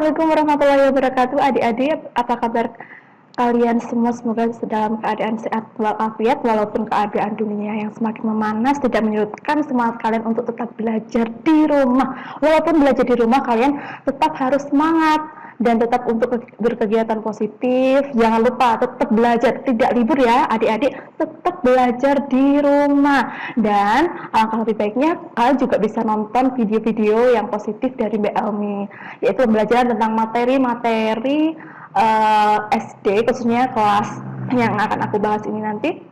Assalamualaikum warahmatullahi wabarakatuh. Adik-adik, apa kabar kalian semua? Semoga dalam keadaan sehat walafiat, walaupun keadaan dunia yang semakin memanas tidak menyurutkan semangat kalian untuk tetap belajar di rumah. Walaupun belajar di rumah, kalian tetap harus semangat dan tetap untuk berkegiatan positif. Jangan lupa tetap belajar, tidak libur ya adik-adik, tetap belajar di rumah. Dan alangkah lebih baiknya kalian juga bisa nonton video-video yang positif dari Mbak Elmi, yaitu pembelajaran tentang materi-materi SD, khususnya kelas yang akan aku bahas ini nanti,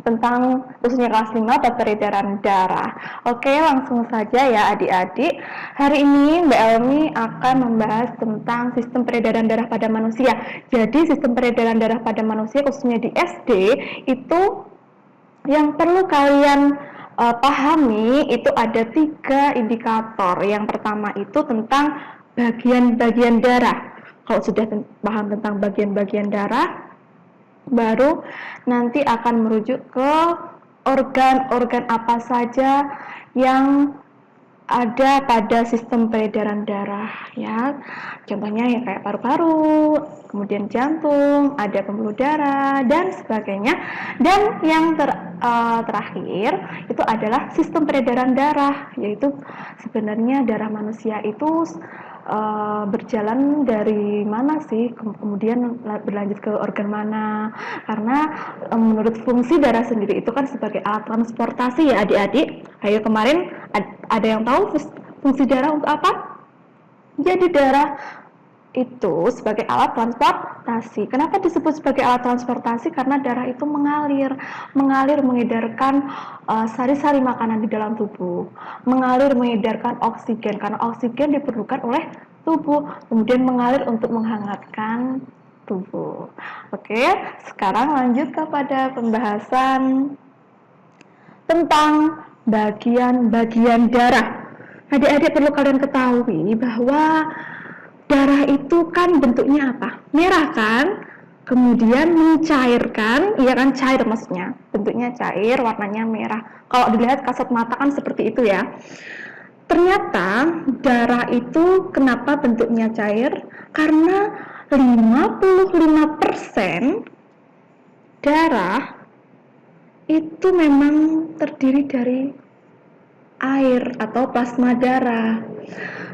tentang khususnya kelas 5 peredaran darah. Oke, langsung saja ya adik-adik. Hari ini Mbak Elmi akan membahas tentang sistem peredaran darah pada manusia. Jadi sistem peredaran darah pada manusia khususnya di SD itu yang perlu kalian pahami itu ada 3 indikator. Yang pertama itu tentang bagian-bagian darah. Kalau sudah paham tentang bagian-bagian darah, baru nanti akan merujuk ke organ-organ apa saja yang ada pada sistem peredaran darah ya. Contohnya ya kayak paru-paru, kemudian jantung, ada pembuluh darah dan sebagainya. Dan yang terakhir itu adalah sistem peredaran darah, yaitu sebenarnya darah manusia itu berjalan dari mana sih, kemudian berlanjut ke organ mana, karena menurut fungsi darah sendiri itu kan sebagai alat transportasi ya adik-adik. Ayo, kemarin ada yang tahu fungsi darah untuk apa? Jadi darah itu sebagai alat transportasi. Kenapa disebut sebagai alat transportasi? Karena darah itu mengalir mengedarkan sari-sari makanan di dalam tubuh, mengedarkan oksigen karena oksigen diperlukan oleh tubuh, kemudian mengalir untuk menghangatkan tubuh. Oke, sekarang lanjut kepada pembahasan tentang bagian-bagian darah. Adik-adik perlu kalian ketahui bahwa darah itu kan bentuknya apa? Merah kan? Kemudian mencairkan, iya kan, cair maksudnya. Bentuknya cair, warnanya merah. Kalau dilihat kasat mata kan seperti itu ya. Ternyata darah itu kenapa bentuknya cair? Karena 55% darah itu memang terdiri dari air atau plasma darah.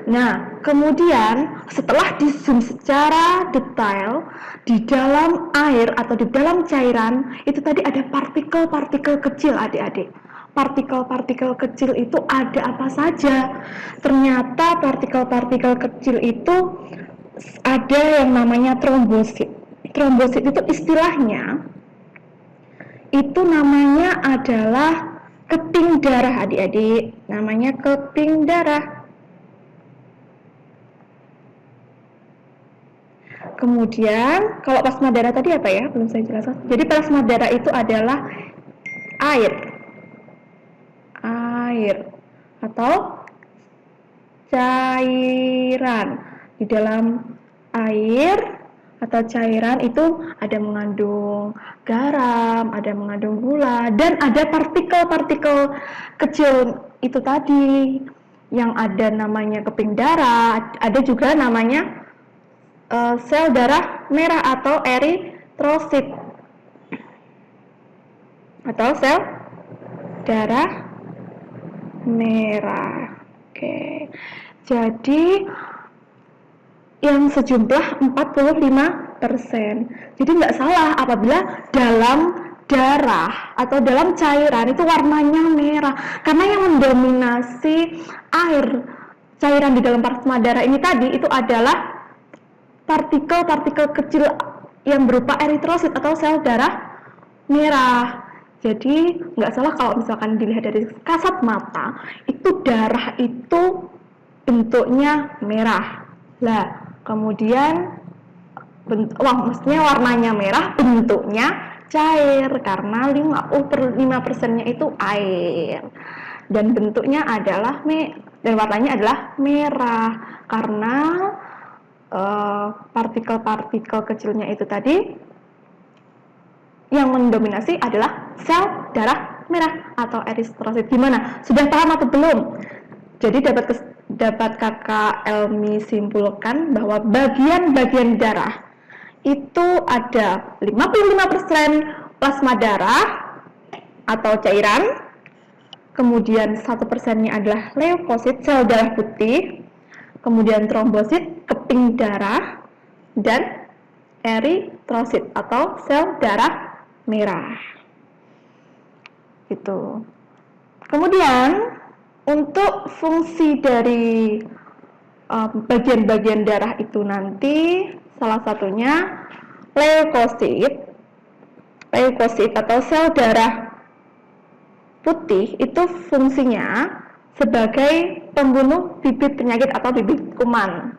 Nah, kemudian setelah di zoom secara detail di dalam air atau di dalam cairan itu tadi ada partikel-partikel kecil adik-adik. Partikel-partikel kecil itu ada apa saja? Ternyata partikel-partikel kecil itu ada yang namanya trombosit. Trombosit itu istilahnya itu namanya adalah keping darah adik-adik, namanya keping darah. Kemudian kalau plasma darah tadi apa ya? Belum saya jelaskan. Jadi plasma darah itu adalah air atau cairan. Di dalam air atau cairan itu ada mengandung garam, ada mengandung gula, dan ada partikel-partikel kecil itu tadi yang ada namanya keping darah, ada juga namanya sel darah merah atau eritrosit atau sel darah merah. Oke, jadi yang sejumlah 45%. Jadi nggak salah apabila dalam darah atau dalam cairan itu warnanya merah, karena yang mendominasi air cairan di dalam plasma darah ini tadi itu adalah partikel-partikel kecil yang berupa eritrosit atau sel darah merah. Jadi nggak salah kalau misalkan dilihat dari kasat mata itu darah itu bentuknya merah. Lah, kemudian maksudnya warnanya merah, bentuknya cair karena 55%-nya itu air. Dan bentuknya adalah dan warnanya adalah merah karena partikel-partikel kecilnya itu tadi yang mendominasi adalah sel darah merah atau eritrosit. Gimana? Sudah paham atau belum? Jadi dapat Kakak Elmi simpulkan bahwa bagian-bagian darah itu ada 55% plasma darah atau cairan, kemudian 1%-nya adalah leukosit, sel darah putih, kemudian trombosit, keping darah, dan eritrosit atau sel darah merah. Gitu. Kemudian untuk fungsi dari bagian-bagian darah itu nanti salah satunya leukosit atau sel darah putih itu fungsinya sebagai pembunuh bibit penyakit atau bibit kuman.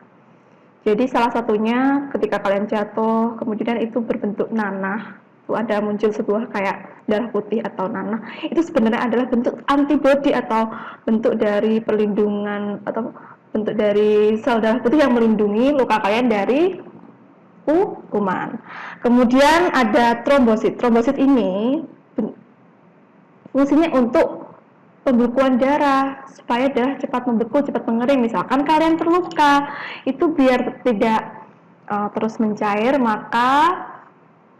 Jadi salah satunya ketika kalian jatuh kemudian itu berbentuk nanah, itu ada muncul sebuah kayak darah putih atau nanah, itu sebenarnya adalah bentuk antibodi atau bentuk dari perlindungan atau bentuk dari sel darah putih yang melindungi luka kalian dari kuman. Kemudian ada trombosit. Trombosit ini fungsinya untuk pembekuan darah supaya darah cepat membeku, cepat mengering. Misalkan kalian terluka, itu biar tidak terus mencair, maka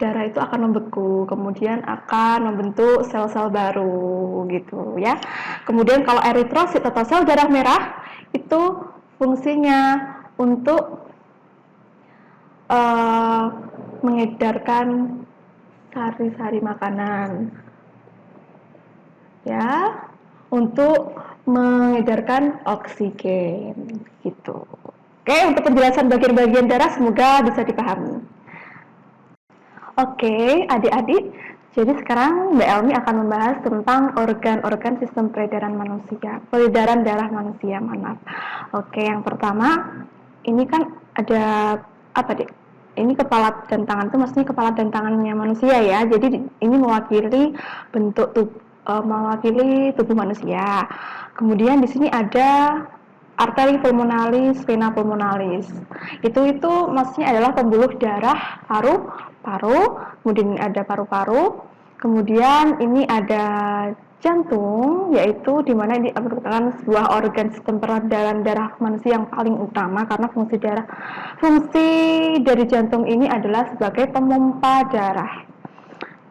darah itu akan membeku, kemudian akan membentuk sel-sel baru gitu ya. Kemudian kalau eritrosit atau sel darah merah itu fungsinya untuk mengedarkan sari-sari makanan ya, untuk mengedarkan oksigen gitu. Oke, untuk penjelasan bagian-bagian darah semoga bisa dipahami. Oke, adik-adik, jadi sekarang Mbak Elmi akan membahas tentang organ-organ sistem peredaran manusia, peredaran darah manusia, maaf. Oke, yang pertama, ini kan ada apa, Dek? Ini kepala dan tangan itu maksudnya kepala dan tangannya manusia ya. Jadi ini mewakili mewakili tubuh manusia. Kemudian di sini ada arteri pulmonalis, vena pulmonalis. Itu maksudnya adalah pembuluh darah paru-paru, kemudian ada paru-paru, kemudian ini ada jantung, yaitu di mana ini merupakan sebuah organ sistem peredaran darah manusia yang paling utama karena fungsi dari jantung ini adalah sebagai pemompa darah.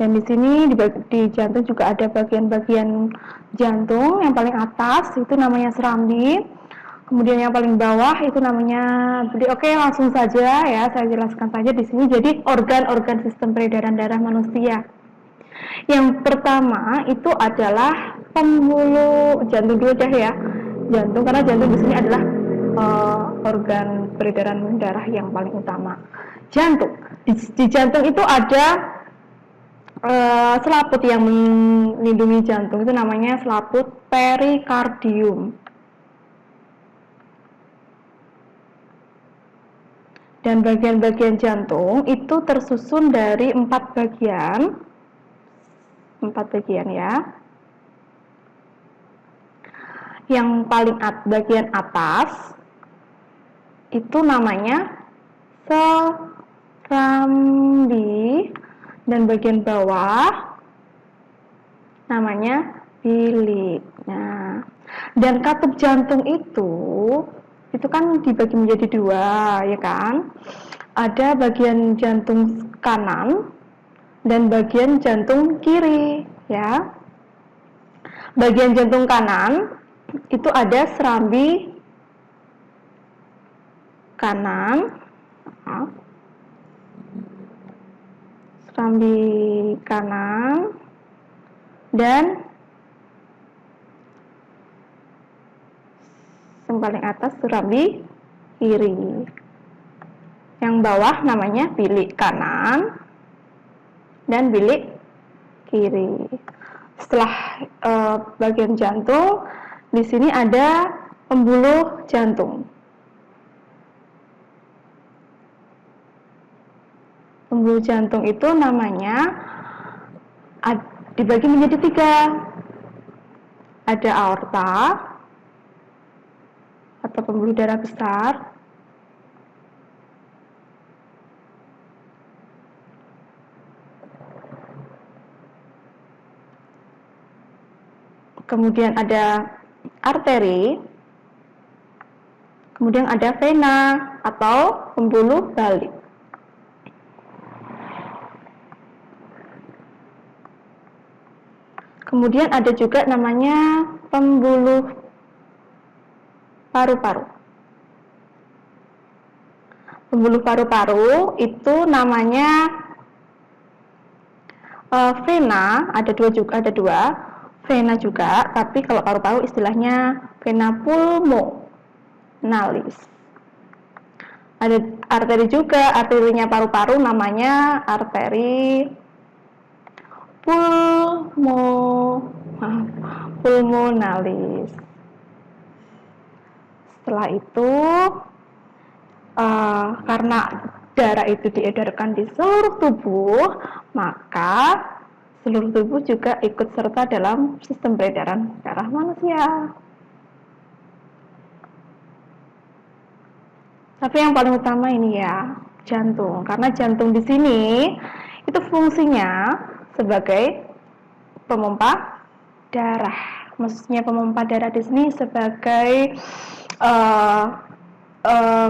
Dan di sini di jantung juga ada bagian-bagian jantung yang paling atas itu namanya serambi. Kemudian yang paling bawah itu namanya oke, langsung saja ya, saya jelaskan saja di sini. Jadi organ-organ sistem peredaran darah manusia. Yang pertama itu adalah pembuluh jantung dulu deh ya. Jantung, karena jantung di sini adalah organ peredaran darah yang paling utama. Jantung. Di jantung itu ada selaput yang melindungi jantung, itu namanya selaput perikardium. Dan bagian-bagian jantung itu tersusun dari 4 bagian ya. Yang paling bagian atas itu namanya serambi, dan bagian bawah namanya bilik. Nah, dan katup jantung itu kan dibagi menjadi 2 ya kan. Ada bagian jantung kanan dan bagian jantung kiri ya. Bagian jantung kanan itu ada serambi kanan, serambi kanan, dan yang paling atas serambi kiri. Yang bawah namanya bilik kanan dan bilik kiri. Setelah bagian jantung, di sini ada pembuluh jantung. Pembuluh jantung itu namanya dibagi menjadi 3. Ada aorta atau pembuluh darah besar, kemudian ada arteri, Kemudian ada vena atau pembuluh balik. Kemudian ada juga namanya pembuluh paru-paru. Pembuluh paru-paru itu namanya vena, ada dua, vena juga, tapi kalau paru-paru istilahnya vena pulmonalis. Ada arteri juga, arterinya paru-paru namanya arteri pulmonalis. Setelah itu, karena darah itu diedarkan di seluruh tubuh, maka seluruh tubuh juga ikut serta dalam sistem peredaran darah manusia. Tapi yang paling utama ini ya, jantung. Karena jantung di sini itu fungsinya sebagai pemompa darah. Maksudnya pemompa darah di sini sebagai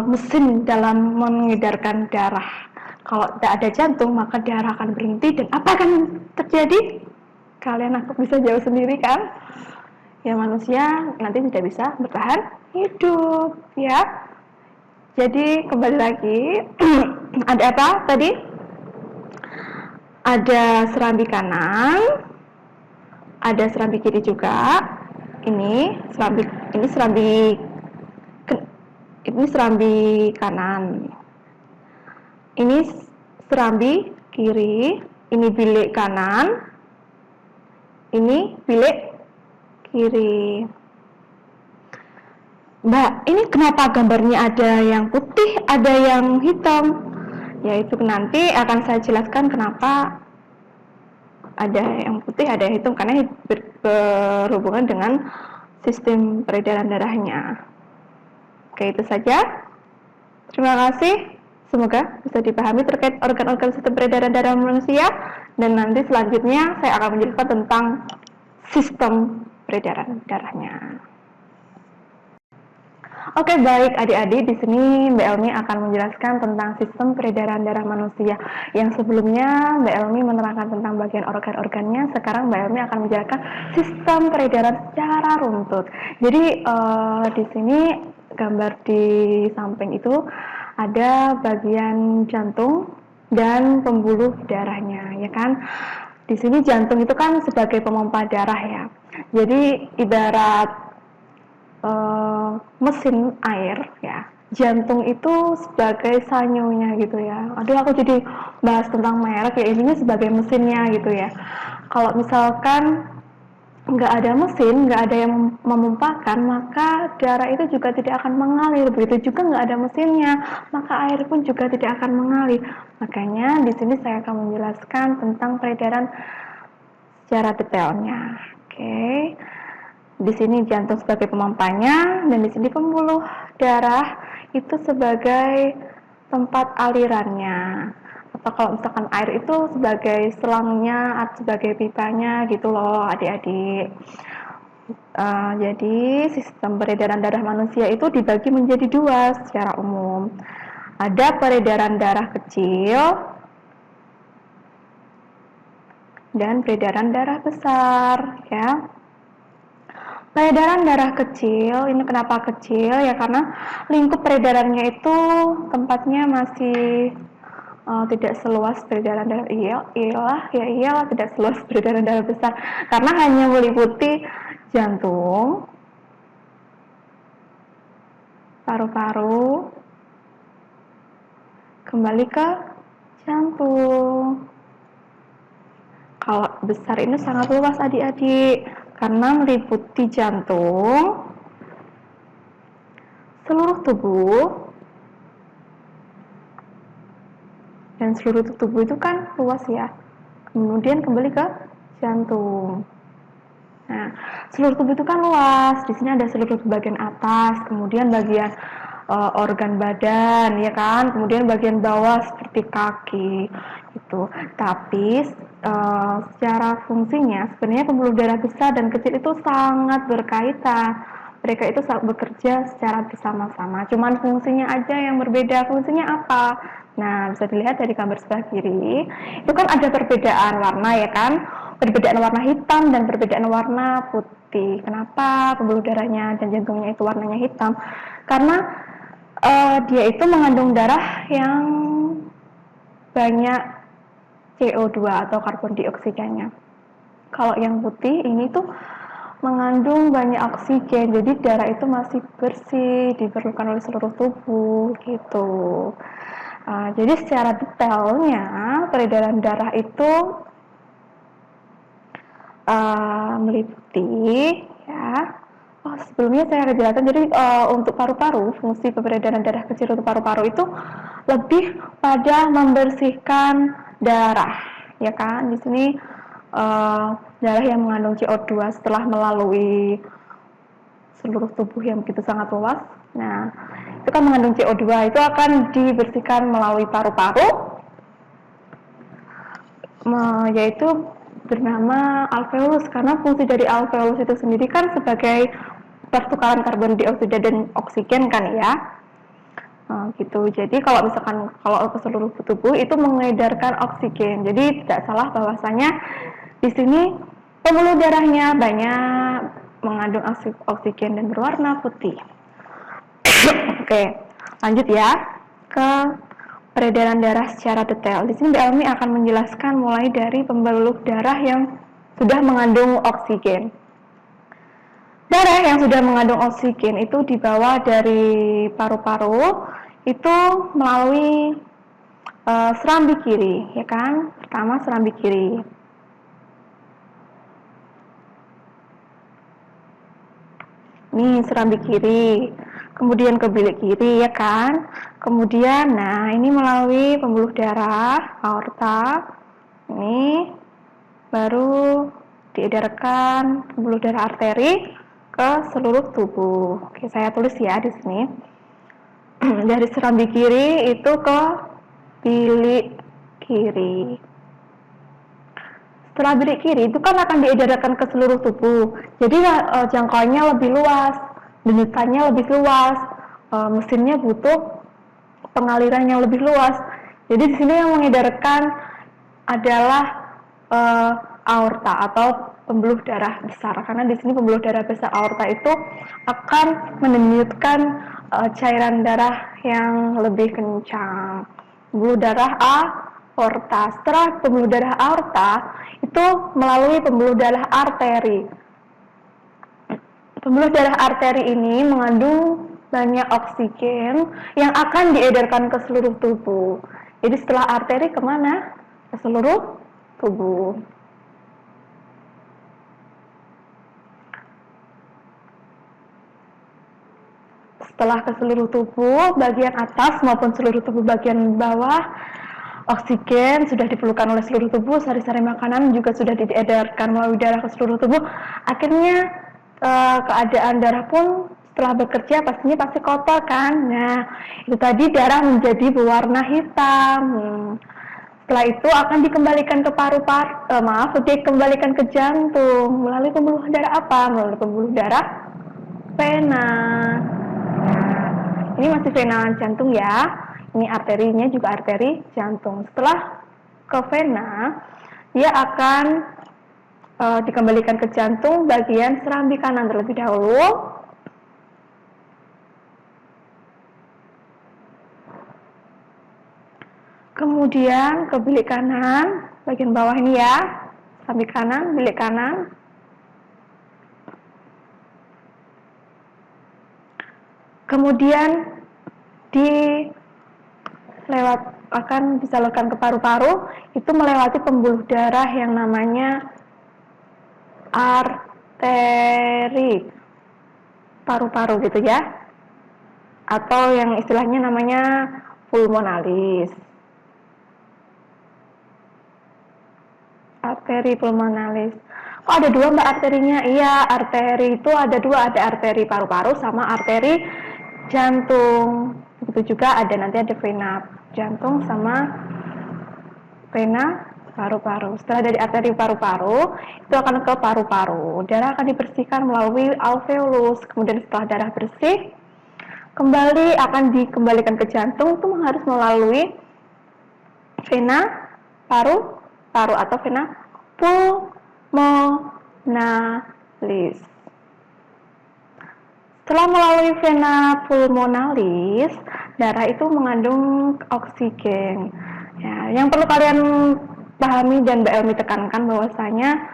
mesin dalam mengedarkan darah. Kalau tidak ada jantung, maka darah akan berhenti dan apa akan terjadi? Kalian aku bisa jawab sendiri kan? Ya manusia nanti tidak bisa bertahan hidup, ya. Jadi kembali lagi, ada apa tadi? Ada serambi kanan, ada serambi kiri juga. Ini serambi kanan. Ini serambi kiri. Ini bilik kanan. Ini bilik kiri. Mbak, ini kenapa gambarnya ada yang putih, ada yang hitam? Yaitu nanti akan saya jelaskan kenapa ada yang putih, ada yang hitam, karena berhubungan dengan sistem peredaran darahnya. Oke, itu saja. Terima kasih. Semoga bisa dipahami terkait organ-organ sistem peredaran darah manusia. Dan nanti selanjutnya saya akan menjelaskan tentang sistem peredaran darahnya. Oke, baik adik-adik, di sini Mbak Elmi akan menjelaskan tentang sistem peredaran darah manusia. Yang sebelumnya Mbak Elmi menerangkan tentang bagian organ-organnya, sekarang Mbak Elmi akan menjelaskan sistem peredaran secara runtut. Jadi di sini gambar di samping itu ada bagian jantung dan pembuluh darahnya, ya kan? Di sini jantung itu kan sebagai pemompa darah ya. Jadi ibarat mesin air ya, jantung itu sebagai sanyonya gitu ya. Aduh, aku jadi bahas tentang merek ya, intinya sebagai mesinnya gitu ya. Kalau misalkan nggak ada mesin, nggak ada yang memumpakan, maka darah itu juga tidak akan mengalir. Begitu juga nggak ada mesinnya, maka air pun juga tidak akan mengalir. Makanya di sini saya akan menjelaskan tentang peredaran secara detailnya. Oke. Di sini jantung sebagai pemompanya, dan di sini pembuluh darah itu sebagai tempat alirannya. Atau kalau misalkan air itu sebagai selangnya atau sebagai pipanya gitu loh adik-adik. Jadi sistem peredaran darah manusia itu dibagi menjadi dua secara umum. Ada peredaran darah kecil dan peredaran darah besar ya. Peredaran darah kecil, ini kenapa kecil? Ya karena lingkup peredarannya itu tempatnya masih tidak seluas peredaran darah iyalah tidak seluas peredaran darah besar, karena hanya meliputi jantung, paru-paru, kembali ke jantung. Kalau besar ini sangat luas adik-adik, karena meliputi jantung, seluruh tubuh, dan seluruh tubuh itu kan luas ya. Kemudian kembali ke jantung. Nah, seluruh tubuh itu kan luas. Di sini ada seluruh bagian atas, kemudian bagian organ badan, ya kan. Kemudian bagian bawah seperti kaki, gitu. Tapi secara fungsinya sebenarnya pembuluh darah besar dan kecil itu sangat berkaitan. mereka itu bekerja secara bersama-sama. Cuman fungsinya aja yang berbeda. Fungsinya apa? Nah, bisa dilihat dari gambar sebelah kiri. Itu kan ada perbedaan warna ya kan? Perbedaan warna hitam dan perbedaan warna putih. Kenapa pembuluh darahnya dan jantungnya itu warnanya hitam? Karena dia itu mengandung darah yang banyak CO2 atau karbon dioksidannya. Kalau yang putih ini tuh mengandung banyak oksigen, jadi darah itu masih bersih, diperlukan oleh seluruh tubuh gitu. Jadi secara detailnya peredaran darah itu meliputi ya. Sebelumnya saya akan jelaskan. Jadi untuk paru-paru, fungsi peredaran darah kecil untuk paru-paru itu lebih pada membersihkan darah, ya kan? Di sini darah yang mengandung CO2 setelah melalui seluruh tubuh yang begitu sangat luas. Nah, itu kan mengandung CO2, itu akan dibersihkan melalui paru-paru, yaitu bernama alveolus, karena fungsi dari alveolus itu sendiri kan sebagai pertukaran karbon dioksida dan oksigen kan ya. Gitu. Jadi kalau misalkan kalau ke seluruh tubuh itu mengedarkan oksigen. Jadi tidak salah bahwasanya di sini pembuluh darahnya banyak mengandung oksigen dan berwarna putih. Oke, lanjut ya ke peredaran darah secara detail. Di sini Elmi akan menjelaskan mulai dari pembuluh darah yang sudah mengandung oksigen. Darah yang sudah mengandung oksigen itu dibawa dari paru-paru itu melalui serambi kiri, ya kan? Pertama serambi kiri. Nih serambi kiri, kemudian ke bilik kiri, ya kan? Kemudian, nah ini melalui pembuluh darah aorta, ini baru diedarkan pembuluh darah arteri ke seluruh tubuh. Oke, saya tulis ya di sini. Dari serambi kiri itu ke bilik kiri. Setelah bilik kiri itu kan akan diedarkan ke seluruh tubuh. Jadi jangkauannya lebih luas, denyutannya lebih luas, mesinnya butuh pengaliran yang lebih luas. Jadi di sini yang mengedarkan adalah aorta atau pembuluh darah besar, karena di sini pembuluh darah besar aorta itu akan mendenyutkan cairan darah yang lebih kencang. Pembuluh darah aorta. Setelah pembuluh darah aorta itu melalui pembuluh darah arteri. Pembuluh darah arteri ini mengandung banyak oksigen yang akan diedarkan ke seluruh tubuh. Jadi setelah arteri kemana? Ke seluruh tubuh. Setelah ke seluruh tubuh bagian atas maupun seluruh tubuh bagian bawah, oksigen sudah diperlukan oleh seluruh tubuh, sari-sari makanan juga sudah diedarkan melalui darah ke seluruh tubuh. Akhirnya keadaan darah pun setelah bekerja pastinya pasti kotor kan. Nah, itu tadi darah menjadi berwarna hitam. Setelah itu akan dikembalikan ke dikembalikan ke jantung melalui pembuluh darah apa? Melalui pembuluh darah vena. Ini masih vena jantung ya. Ini arterinya juga arteri jantung. Setelah ke vena, dia akan dikembalikan ke jantung bagian serambi kanan terlebih dahulu. Kemudian ke bilik kanan, bagian bawah ini ya, serambi kanan, bilik kanan. Kemudian akan disalurkan ke paru-paru, itu melewati pembuluh darah yang namanya arteri paru-paru gitu ya, atau yang istilahnya namanya pulmonalis. Arteri pulmonalis. Kok ada dua mbak arterinya? Iya, arteri itu ada dua, ada arteri paru-paru sama arteri jantung. Begitu juga nanti ada vena jantung sama vena paru-paru. Setelah dari arteri paru-paru, itu akan ke paru-paru. Darah akan dibersihkan melalui alveolus. Kemudian setelah darah bersih, kembali akan dikembalikan ke jantung, itu harus melalui vena paru-paru atau vena pulmonalis. Setelah melalui vena pulmonalis, darah itu mengandung oksigen. Ya, yang perlu kalian pahami dan Mbak Elmi tekankan bahwasanya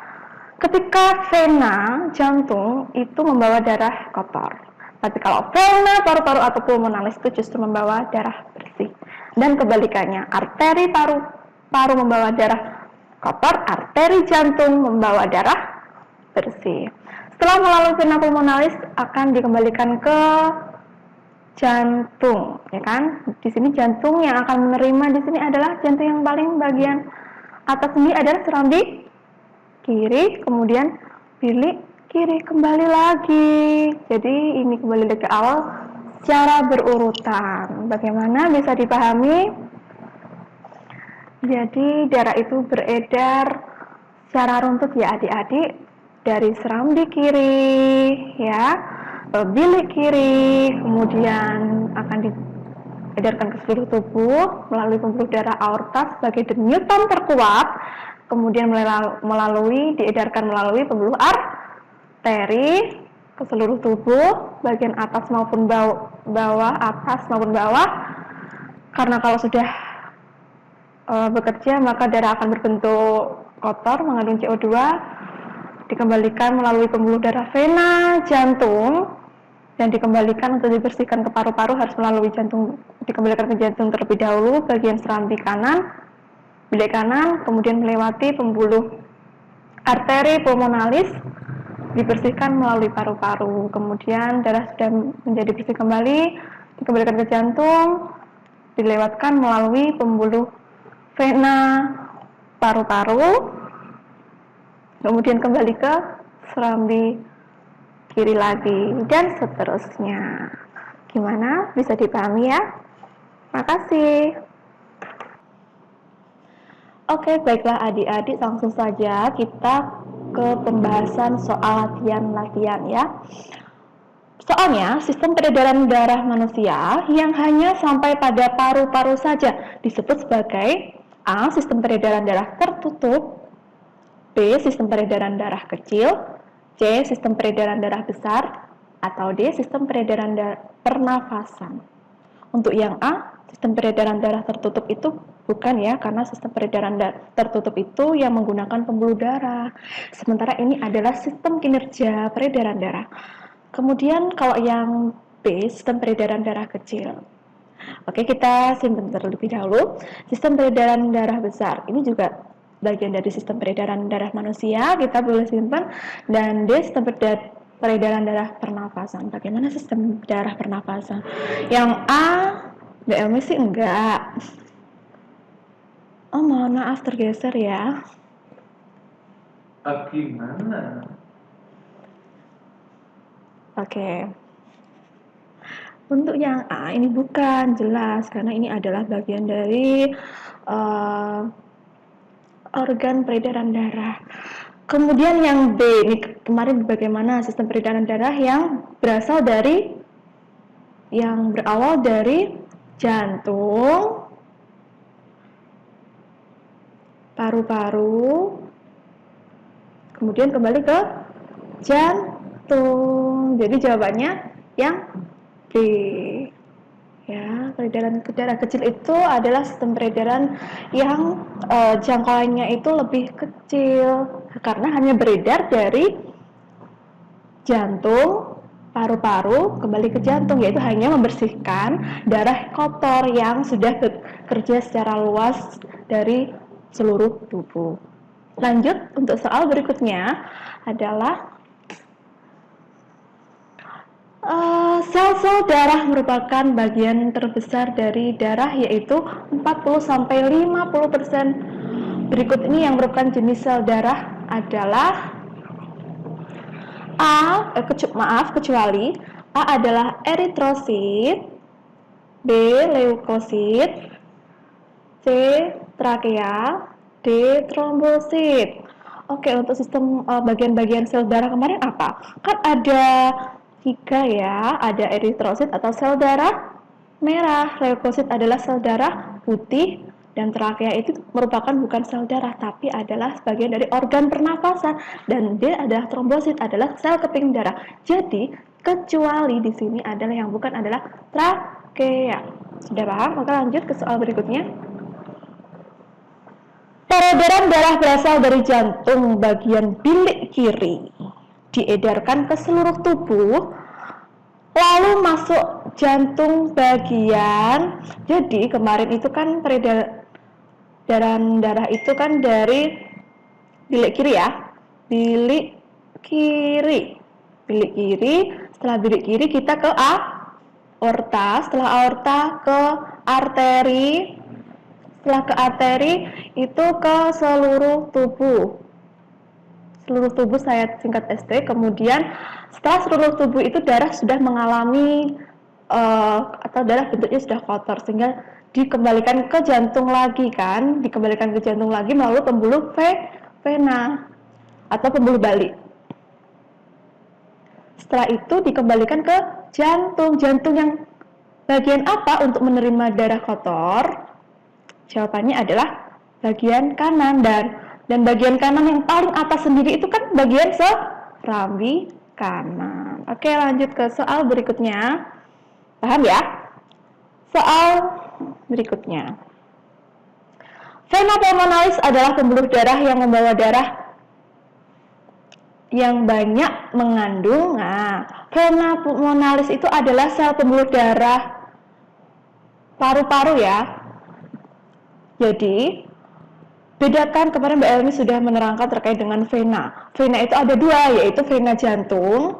ketika vena jantung itu membawa darah kotor. Tapi kalau vena paru-paru atau pulmonalis itu justru membawa darah bersih. Dan kebalikannya, arteri paru-paru membawa darah kotor, arteri jantung membawa darah bersih. Setelah melalui vena pulmonalis akan dikembalikan ke jantung, ya kan? Di sini jantung yang akan menerima di sini adalah jantung yang paling bagian atas ini adalah serambi kiri, kemudian bilik kiri, kembali lagi. Jadi ini kembali lagi ke awal secara berurutan. Bagaimana bisa dipahami? Jadi darah itu beredar secara runtut ya adik-adik, dari serambi kiri ya, bilik kiri, kemudian akan diedarkan ke seluruh tubuh melalui pembuluh darah aorta sebagai denyutan terkuat, kemudian diedarkan melalui pembuluh arteri ke seluruh tubuh, bagian atas maupun bawah, atas maupun bawah. Karena kalau sudah bekerja maka darah akan berbentuk kotor, mengandung CO2, dikembalikan melalui pembuluh darah vena jantung dan dikembalikan untuk dibersihkan ke paru-paru, harus melalui jantung, dikembalikan ke jantung terlebih dahulu bagian serambi kanan, bilik kanan, kemudian melewati pembuluh arteri pulmonalis, dibersihkan melalui paru-paru, kemudian darah sudah menjadi bersih kembali, dikembalikan ke jantung, dilewatkan melalui pembuluh vena paru-paru, kemudian kembali ke serambi kiri lagi, dan seterusnya. Gimana? Bisa dipahami ya? Makasih. Oke, baiklah adik-adik, langsung saja kita ke pembahasan soal latihan-latihan ya. Soalnya, sistem peredaran darah manusia yang hanya sampai pada paru-paru saja disebut sebagai A. Sistem peredaran darah tertutup, B. Sistem peredaran darah kecil, C. Sistem peredaran darah besar, atau D. Sistem peredaran pernafasan. Untuk yang A, sistem peredaran darah tertutup itu bukan ya, karena sistem peredaran tertutup itu yang menggunakan pembuluh darah. Sementara ini adalah sistem kinerja peredaran darah. Kemudian kalau yang B, sistem peredaran darah kecil. Oke, kita simpan terlebih dahulu. Sistem peredaran darah besar, ini juga bagian dari sistem peredaran darah manusia, kita boleh simpan. Dan D, sistem peredaran darah pernafasan. Bagaimana sistem darah pernafasan? Yang A, BLM sih enggak. Oh, mohon maaf tergeser ya. Gimana? Oke. Untuk yang A ini bukan jelas, karena ini adalah bagian dari organ peredaran darah. Kemudian yang B, ini kemarin bagaimana sistem peredaran darah yang berawal dari jantung, paru-paru, kemudian kembali ke jantung. Jadi jawabannya yang B. Ya, peredaran darah kecil itu adalah sistem peredaran yang jangkauannya itu lebih kecil karena hanya beredar dari jantung, paru-paru kembali ke jantung, yaitu hanya membersihkan darah kotor yang sudah bekerja secara luas dari seluruh tubuh. Lanjut untuk soal berikutnya adalah sel-sel darah merupakan bagian terbesar dari darah, yaitu 40-50%. Berikut ini yang merupakan jenis sel darah adalah kecuali A adalah eritrosit, B leukosit, C trakea, D trombosit. Oke, untuk sistem bagian-bagian sel darah kemarin apa? Kan ada 3 ya, ada eritrosit atau sel darah merah, leukosit adalah sel darah putih, dan trakea itu merupakan bukan sel darah tapi adalah bagian dari organ pernafasan, dan dia adalah trombosit adalah sel keping darah. Jadi kecuali di sini adalah yang bukan adalah trakea. Sudah paham? Maka lanjut ke soal berikutnya. Peredaran darah berasal dari jantung bagian bilik kiri, diedarkan ke seluruh tubuh, lalu masuk jantung bagian. Jadi kemarin itu kan peredaran darah itu kan dari bilik kiri ya, bilik kiri. Setelah bilik kiri kita ke aorta, setelah aorta ke arteri, setelah ke arteri itu ke seluruh tubuh. Seluruh tubuh saya singkat ST. Kemudian setelah seluruh tubuh itu darah sudah mengalami atau darah bentuknya sudah kotor sehingga dikembalikan ke jantung lagi kan, dikembalikan ke jantung lagi melalui pembuluh vena atau pembuluh balik. Setelah itu dikembalikan ke jantung. Jantung yang bagian apa untuk menerima darah kotor? Jawabannya adalah bagian kanan, dan bagian kanan yang paling atas sendiri itu kan bagian serambi kanan. Oke, lanjut ke soal berikutnya. Paham ya? Soal berikutnya. Vena pulmonalis adalah pembuluh darah yang membawa darah yang banyak mengandung. Vena pulmonalis itu adalah sel pembuluh darah paru-paru ya. Jadi, bedakan, kemarin Mbak Elmi sudah menerangkan terkait dengan vena. Vena itu ada 2, yaitu vena jantung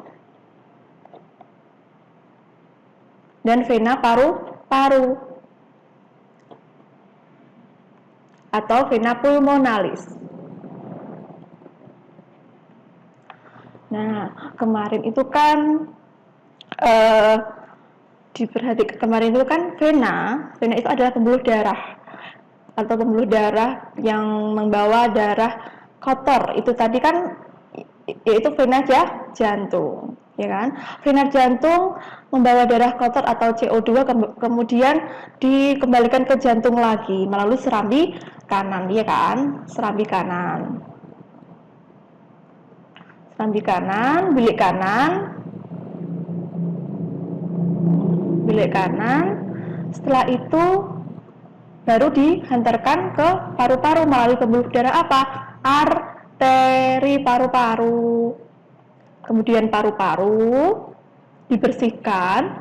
dan vena paru-paru atau vena pulmonalis. Nah, kemarin itu kan diperhatikan, kemarin itu kan vena itu adalah pembuluh darah atau pembuluh darah yang membawa darah kotor. Itu tadi kan yaitu vena jantung, ya kan? Vena jantung membawa darah kotor atau CO2 kemudian dikembalikan ke jantung lagi melalui serambi kanan, ya kan? Serambi kanan, bilik kanan. Setelah itu baru dihantarkan ke paru-paru melalui pembuluh darah apa? Arteri paru-paru. Kemudian paru-paru dibersihkan,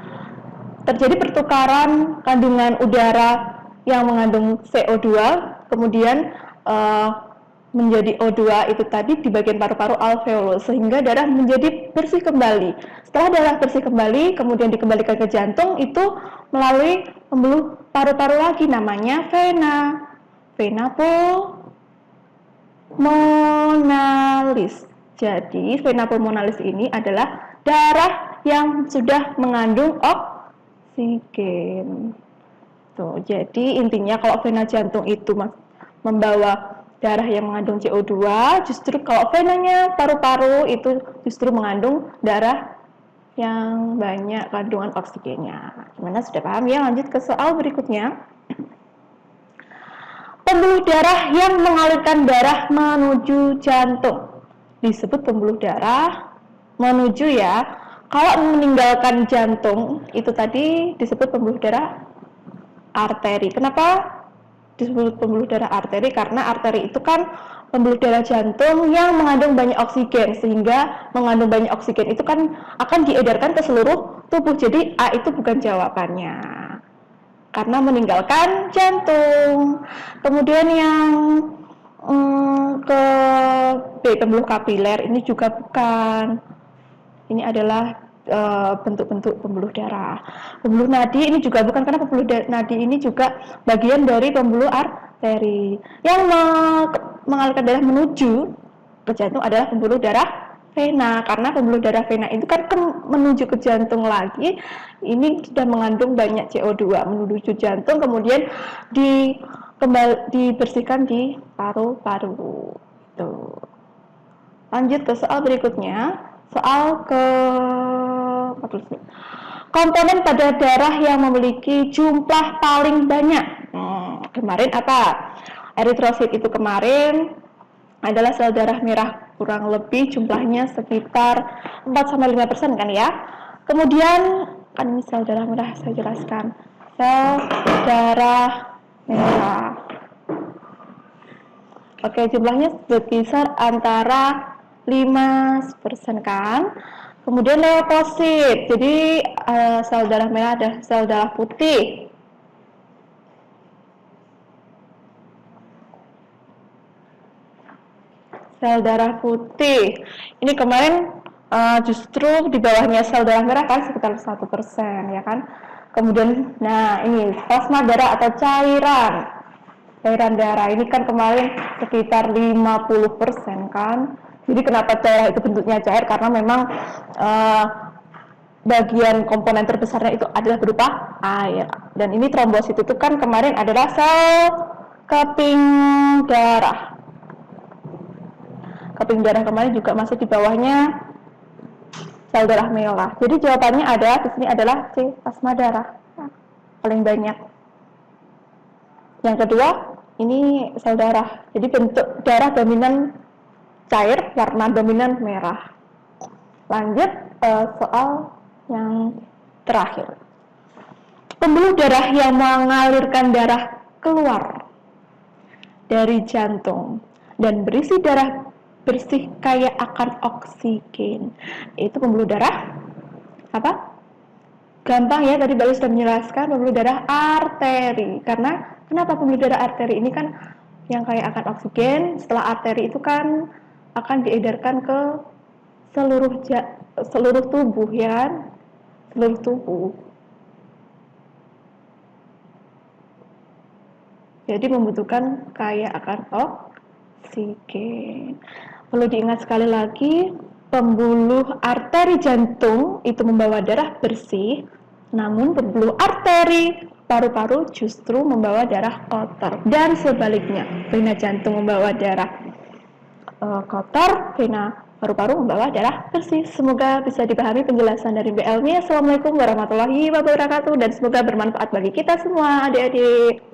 terjadi pertukaran kandungan udara yang mengandung CO2, kemudian menjadi O2 itu tadi di bagian paru-paru alveolus, sehingga darah menjadi bersih kembali. Setelah darah bersih kembali, kemudian dikembalikan ke jantung, itu melalui pembuluh paru-paru lagi, namanya vena pulmonalis. Jadi vena pulmonalis ini adalah darah yang sudah mengandung oksigen. Tuh, jadi intinya kalau vena jantung itu membawa darah yang mengandung CO2, justru kalau venanya paru-paru itu justru mengandung darah yang banyak kandungan oksigennya. Gimana, sudah paham ya? Lanjut ke soal berikutnya. Pembuluh darah yang mengalirkan darah menuju jantung disebut pembuluh darah menuju ya. Kalau meninggalkan jantung itu tadi disebut pembuluh darah arteri. Kenapa disebut pembuluh darah arteri? Karena arteri itu kan pembuluh darah jantung yang mengandung banyak oksigen, sehingga mengandung banyak oksigen itu kan akan diedarkan ke seluruh tubuh. Jadi A itu bukan jawabannya, karena meninggalkan jantung. Kemudian yang ke B, pembuluh kapiler, ini juga bukan. Ini adalah bentuk-bentuk pembuluh darah. Pembuluh nadi ini juga bukan, karena pembuluh nadi ini juga bagian dari pembuluh arteri. Yang mengalirkan darah menuju ke jantung adalah pembuluh darah vena, karena pembuluh darah vena itu kan menuju ke jantung lagi, ini sudah mengandung banyak CO2 menuju jantung, kemudian kembali dibersihkan di paru-paru. Tuh. Lanjut ke soal berikutnya, soal ke 49. Komponen pada darah yang memiliki jumlah paling banyak. Kemarin apa? Eritrosit itu kemarin adalah sel darah merah, kurang lebih jumlahnya sekitar 4-5% kan ya. Kemudian kan ini sel darah merah, saya jelaskan. Sel darah merah. Oke, jumlahnya berkisar antara 5% kan. Kemudian leukosit, jadi sel darah merah ada sel darah putih. Sel darah putih. Ini kemarin justru di bawahnya sel darah merah kan sekitar 1%, ya kan. Kemudian, nah ini plasma darah atau cairan darah ini kan kemarin sekitar 50% kan. Jadi kenapa darah itu bentuknya cair? Karena memang bagian komponen terbesarnya itu adalah berupa air. Dan ini trombosit itu kan kemarin adalah sel keping darah. Keping darah kemarin juga masuk di bawahnya sel darah merah. Jadi jawabannya ada di sini adalah C, plasma darah paling banyak. Yang kedua, ini sel darah. Jadi bentuk darah dominan cair, warna dominan merah. Lanjut soal yang terakhir. Pembuluh darah yang mengalirkan darah keluar dari jantung dan berisi darah bersih kaya akan oksigen. Itu pembuluh darah apa? Gampang ya, tadi Bayu sudah menjelaskan pembuluh darah arteri. Karena kenapa pembuluh darah arteri ini kan yang kaya akan oksigen? Setelah arteri itu kan akan diedarkan ke seluruh tubuh ya, seluruh tubuh. Jadi membutuhkan kaya akan oksigen. Perlu diingat sekali lagi, pembuluh arteri jantung itu membawa darah bersih, namun pembuluh arteri paru-paru justru membawa darah kotor. Dan sebaliknya, vena jantung membawa darah kotor, vena paru-paru membawa darah bersih. Semoga bisa dipahami penjelasan dari Mbak Elmi. Assalamualaikum warahmatullahi wabarakatuh, dan semoga bermanfaat bagi kita semua adik-adik.